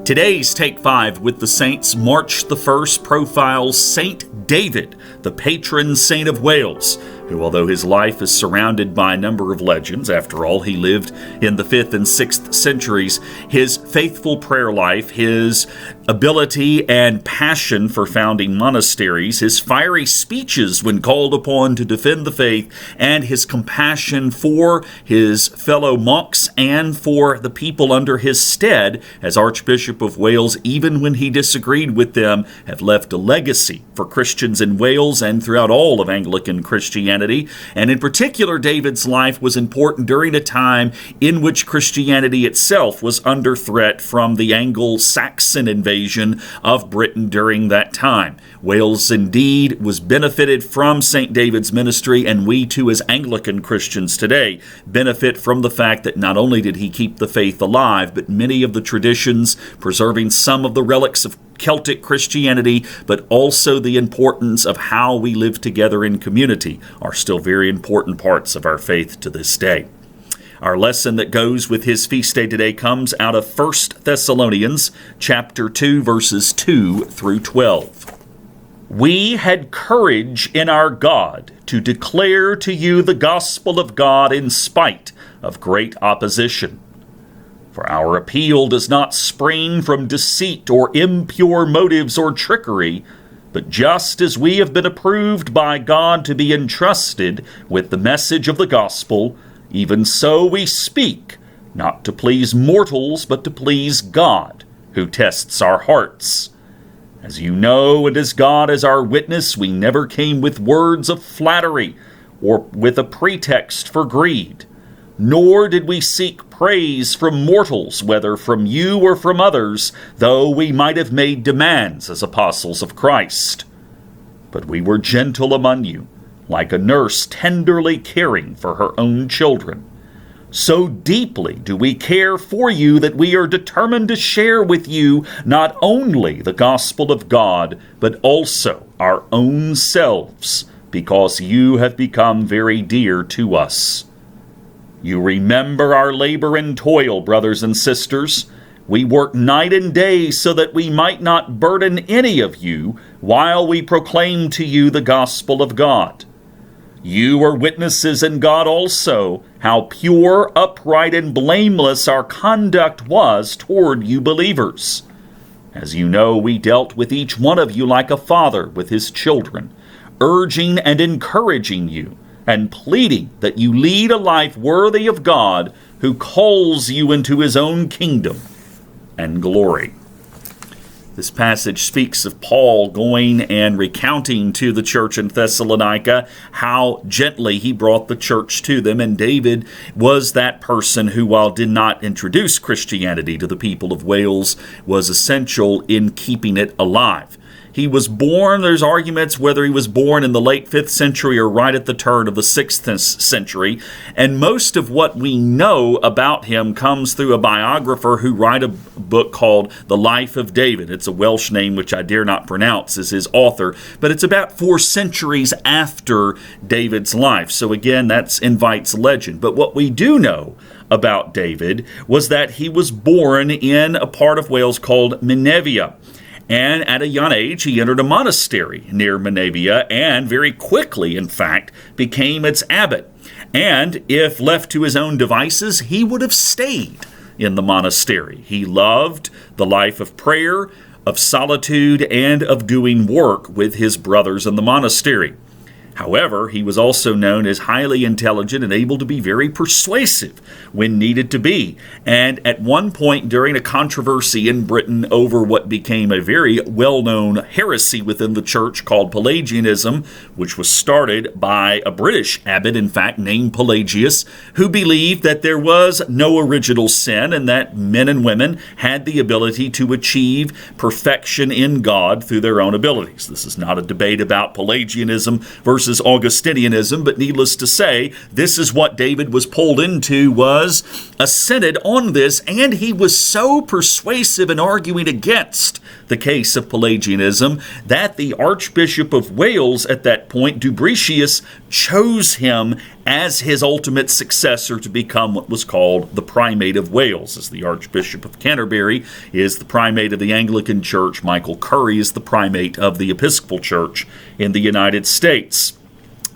Today's Take 5 with the Saints March the 1st profiles Saint David, the patron saint of Wales, who, although his life is surrounded by a number of legends, after all, he lived in the 5th and 6th centuries, his faithful prayer life, his ability and passion for founding monasteries, his fiery speeches when called upon to defend the faith, and his compassion for his fellow monks and for the people under his stead as Archbishop of Wales, even when he disagreed with them, have left a legacy for Christians in Wales and throughout all of Anglican Christianity. And in particular, David's life was important during a time in which Christianity itself was under threat from the Anglo-Saxon invasion of Britain during that time. Wales indeed was benefited from St. David's ministry, and we too as Anglican Christians today benefit from the fact that not only did he keep the faith alive, but many of the traditions, preserving some of the relics of Celtic Christianity, but also the importance of how we live together in community, are still very important parts of our faith to this day. Our lesson that goes with his feast day today comes out of 1 Thessalonians chapter 2, verses 2 through 12. We had courage in our God to declare to you the gospel of God in spite of great opposition. For our appeal does not spring from deceit or impure motives or trickery, but just as we have been approved by God to be entrusted with the message of the gospel, even so we speak, not to please mortals, but to please God, who tests our hearts. As you know, and as God is our witness, we never came with words of flattery or with a pretext for greed, nor did we seek praise from mortals, whether from you or from others, though we might have made demands as apostles of Christ. But we were gentle among you, like a nurse tenderly caring for her own children. So deeply do we care for you that we are determined to share with you not only the gospel of God, but also our own selves, because you have become very dear to us. You remember our labor and toil, brothers and sisters. We work night and day so that we might not burden any of you while we proclaim to you the gospel of God. You are witnesses in God also how pure, upright, and blameless our conduct was toward you believers. As you know, we dealt with each one of you like a father with his children, urging and encouraging you, and pleading that you lead a life worthy of God, who calls you into his own kingdom and glory. This passage speaks of Paul going and recounting to the church in Thessalonica how gently he brought the church to them, and David was that person who, while did not introduce Christianity to the people of Wales, was essential in keeping it alive. He was born, there's arguments whether he was born in the late 5th century or right at the turn of the 6th century, and most of what we know about him comes through a biographer who wrote a book called The Life of David. It's a Welsh name which I dare not pronounce as his author, but it's about 4 centuries after David's life. So again, that invites legend. But what we do know about David was that he was born in a part of Wales called Menevia. And at a young age, he entered a monastery near Menevia and very quickly, in fact, became its abbot. And if left to his own devices, he would have stayed in the monastery. He loved the life of prayer, of solitude, and of doing work with his brothers in the monastery. However, he was also known as highly intelligent and able to be very persuasive when needed to be. And at one point during a controversy in Britain over what became a very well-known heresy within the church called Pelagianism, which was started by a British abbot, in fact, named Pelagius, who believed that there was no original sin and that men and women had the ability to achieve perfection in God through their own abilities. This is not a debate about Pelagianism versus Augustinianism, but needless to say, this is what David was pulled into, was a synod on this, and he was so persuasive in arguing against the case of Pelagianism, that the Archbishop of Wales at that point, Dubricius, chose him as his ultimate successor to become what was called the Primate of Wales. As the Archbishop of Canterbury is the Primate of the Anglican Church, Michael Curry is the Primate of the Episcopal Church in the United States.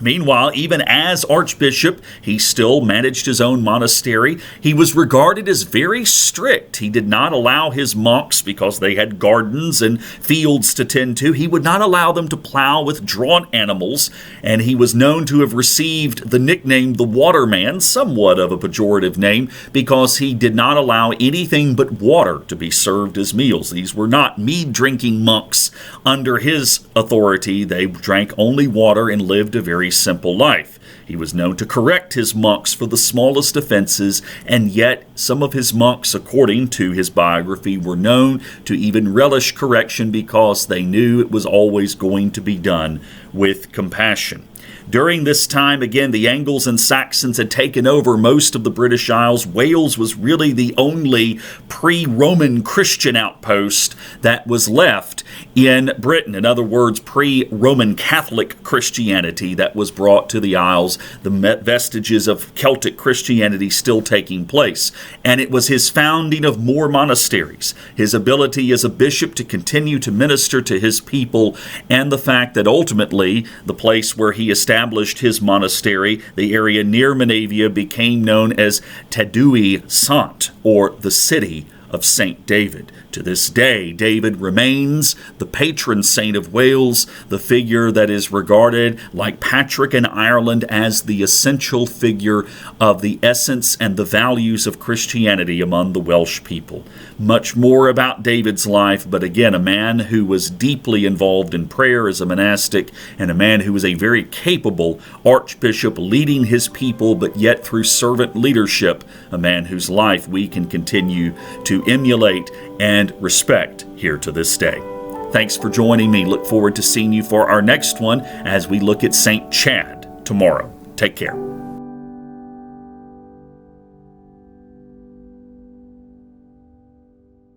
Meanwhile, even as Archbishop, he still managed his own monastery. He was regarded as very strict. He did not allow his monks, because they had gardens and fields to tend to, he would not allow them to plow with drawn animals, and he was known to have received the nickname the Waterman, somewhat of a pejorative name, because he did not allow anything but water to be served as meals. These were not mead-drinking monks under his authority. They drank only water and lived a very simple life. He was known to correct his monks for the smallest offenses, and yet some of his monks, according to his biography, were known to even relish correction because they knew it was always going to be done with compassion. During this time, again, the Angles and Saxons had taken over most of the British Isles. Wales was really the only pre-Roman Christian outpost that was left in Britain. In other words, pre-Roman Catholic Christianity that was brought to the Isles, the vestiges of Celtic Christianity still taking place. And it was his founding of more monasteries, his ability as a bishop to continue to minister to his people, and the fact that ultimately the place where he established his monastery, the area near Menavia, became known as Tadui Sant, or the city of St. David. To this day, David remains the patron saint of Wales, the figure that is regarded, like Patrick in Ireland, as the essential figure of the essence and the values of Christianity among the Welsh people. Much more about David's life, but again, a man who was deeply involved in prayer as a monastic, and a man who was a very capable archbishop leading his people, but yet through servant leadership, a man whose life we can continue to emulate and respect here to this day. Thanks for joining me. Look forward to seeing you for our next one as we look at St. Chad tomorrow. Take care.